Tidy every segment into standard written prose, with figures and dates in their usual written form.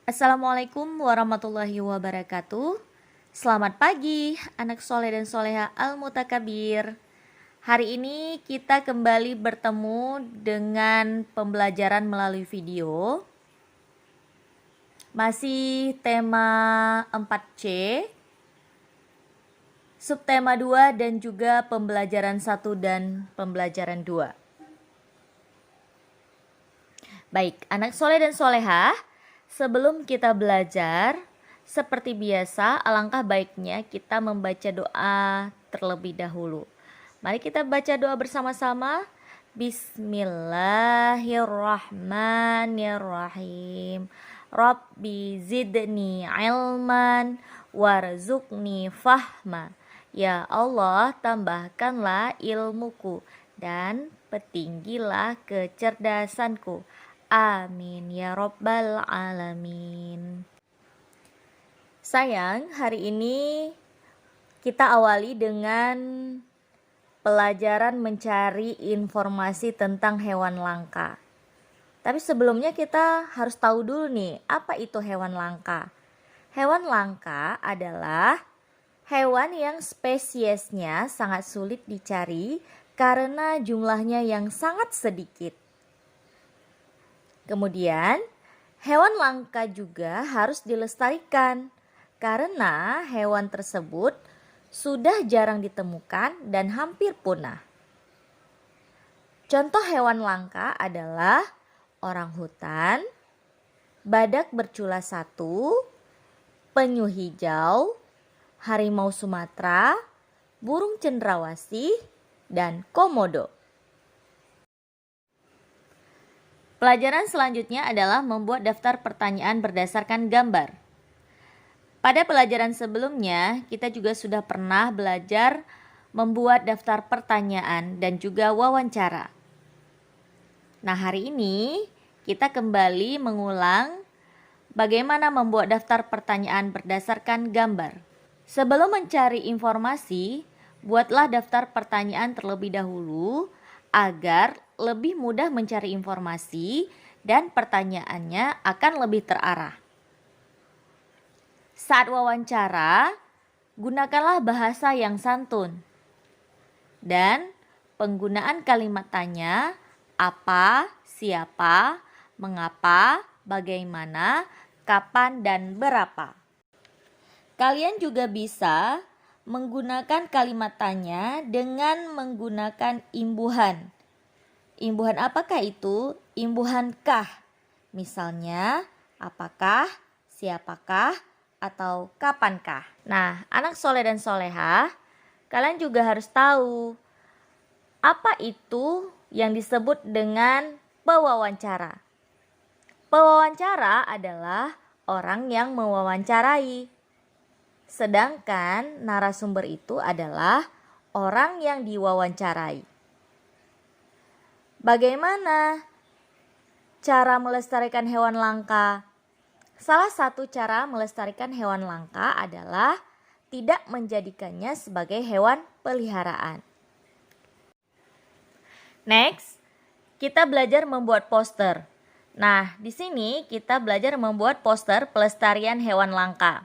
Assalamualaikum warahmatullahi wabarakatuh. Selamat pagi anak soleh dan soleha al-mutakabir. Hari ini kita kembali bertemu dengan pembelajaran melalui video. Masih tema 4C, subtema 2 dan juga pembelajaran 1 dan pembelajaran 2. Baik, anak soleh dan soleha, sebelum kita belajar, seperti biasa, alangkah baiknya kita membaca doa terlebih dahulu. Mari kita baca doa bersama-sama. Bismillahirrahmanirrahim. Rabbi zidni ilman warzuqni fahma. Ya Allah, tambahkanlah ilmuku dan petinggilah kecerdasanku. Amin ya Rabbal Alamin. Sayang, hari ini kita awali dengan pelajaran mencari informasi tentang hewan langka. Tapi sebelumnya kita harus tahu dulu nih, apa itu hewan langka? Hewan langka adalah hewan yang spesiesnya sangat sulit dicari karena jumlahnya yang sangat sedikit. Kemudian, hewan langka juga harus dilestarikan karena hewan tersebut sudah jarang ditemukan dan hampir punah. Contoh hewan langka adalah orang hutan, badak bercula 1, penyu hijau, harimau Sumatera, burung cendrawasih, dan komodo. Pelajaran selanjutnya adalah membuat daftar pertanyaan berdasarkan gambar. Pada pelajaran sebelumnya, kita juga sudah pernah belajar membuat daftar pertanyaan dan juga wawancara. Nah, hari ini kita kembali mengulang bagaimana membuat daftar pertanyaan berdasarkan gambar. Sebelum mencari informasi, buatlah daftar pertanyaan terlebih dahulu agar lebih mudah mencari informasi dan pertanyaannya akan lebih terarah. Saat wawancara, gunakanlah bahasa yang santun. Dan penggunaan kalimat tanya, apa, siapa, mengapa, bagaimana, kapan, dan berapa. Kalian juga bisa menggunakan kalimat tanya dengan menggunakan imbuhan. Imbuhan apakah itu? Imbuhan kah. Misalnya, apakah, siapakah, atau kapankah. Nah, anak soleh dan soleha, kalian juga harus tahu apa itu yang disebut dengan pewawancara. Pewawancara adalah orang yang mewawancarai. Sedangkan narasumber itu adalah orang yang diwawancarai. Bagaimana cara melestarikan hewan langka? Salah satu cara melestarikan hewan langka adalah tidak menjadikannya sebagai hewan peliharaan. Next, kita belajar membuat poster. Nah, di sini kita belajar membuat poster pelestarian hewan langka.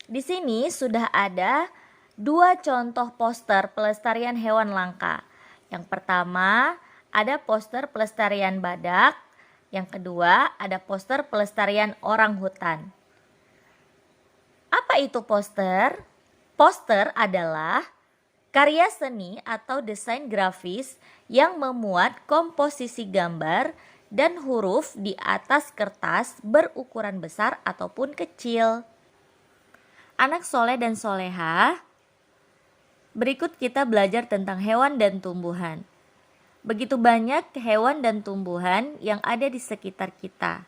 Di sini sudah ada 2 contoh poster pelestarian hewan langka. Yang pertama, ada poster pelestarian badak. Yang kedua, ada poster pelestarian orang hutan. Apa itu poster? Poster adalah karya seni atau desain grafis yang memuat komposisi gambar dan huruf di atas kertas berukuran besar ataupun kecil. Anak soleh dan soleha, berikut kita belajar tentang hewan dan tumbuhan. Begitu banyak hewan dan tumbuhan yang ada di sekitar kita.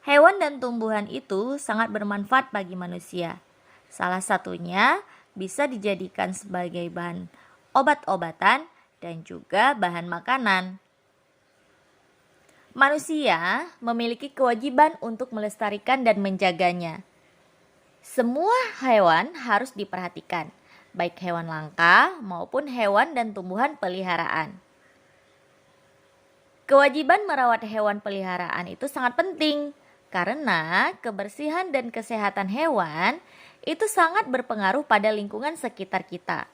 Hewan dan tumbuhan itu sangat bermanfaat bagi manusia. Salah satunya bisa dijadikan sebagai bahan obat-obatan dan juga bahan makanan. Manusia memiliki kewajiban untuk melestarikan dan menjaganya. Semua hewan harus diperhatikan, baik hewan langka maupun hewan dan tumbuhan peliharaan. Kewajiban merawat hewan peliharaan itu sangat penting Karena kebersihan dan kesehatan hewan itu sangat berpengaruh pada lingkungan sekitar kita.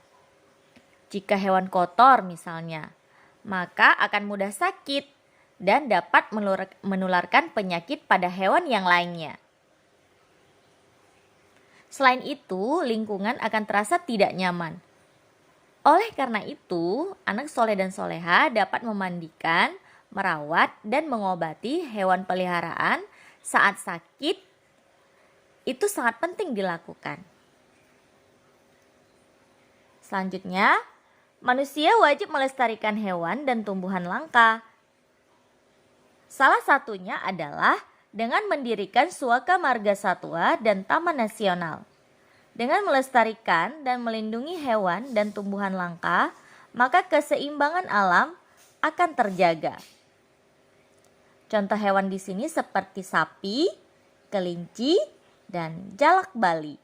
Jika hewan kotor misalnya, maka akan mudah sakit dan dapat menularkan penyakit pada hewan yang lainnya. Selain itu, lingkungan akan terasa tidak nyaman. Oleh karena itu, anak soleh dan soleha dapat memandikan, merawat, dan mengobati hewan peliharaan saat sakit. Itu sangat penting dilakukan. Selanjutnya, manusia wajib melestarikan hewan dan tumbuhan langka. Salah satunya adalah dengan mendirikan Suaka Marga Satwa dan Taman Nasional. Dengan melestarikan dan melindungi hewan dan tumbuhan langka, maka keseimbangan alam akan terjaga. Contoh hewan di sini seperti sapi, kelinci, dan jalak Bali.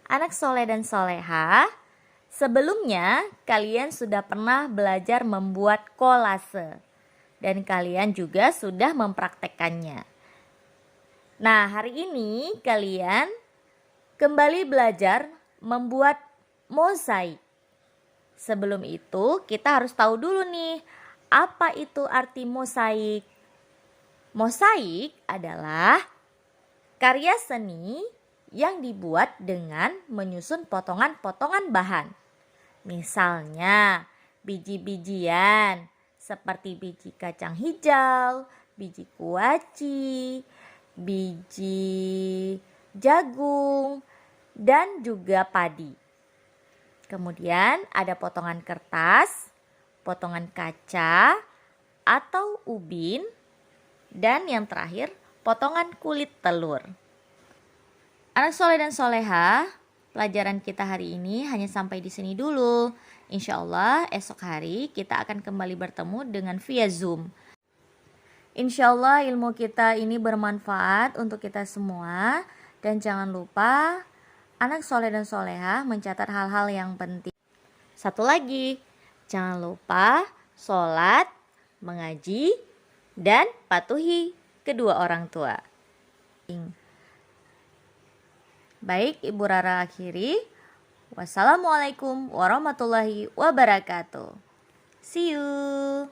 Anak soleh dan soleha, sebelumnya kalian sudah pernah belajar membuat kolase. Dan kalian juga sudah mempraktekkannya. Nah, hari ini kalian kembali belajar membuat mosaik. Sebelum itu, kita harus tahu dulu nih, apa itu arti mosaik? Mosaik adalah karya seni yang dibuat dengan menyusun potongan-potongan bahan. Misalnya, biji-bijian, seperti biji kacang hijau, biji kuaci, biji jagung, dan juga padi. Kemudian ada potongan kertas, potongan kaca atau ubin, dan yang terakhir potongan kulit telur. Anak soleh dan soleha, pelajaran kita hari ini hanya sampai di sini dulu. Insya Allah esok hari kita akan kembali bertemu dengan via Zoom. Insya Allah ilmu kita ini bermanfaat untuk kita semua. Dan jangan lupa anak soleh dan soleha mencatat hal-hal yang penting. Satu lagi, jangan lupa sholat, mengaji, dan patuhi kedua orang tua. Baik, Ibu Rara akhiri. Wassalamualaikum warahmatullahi wabarakatuh. See you.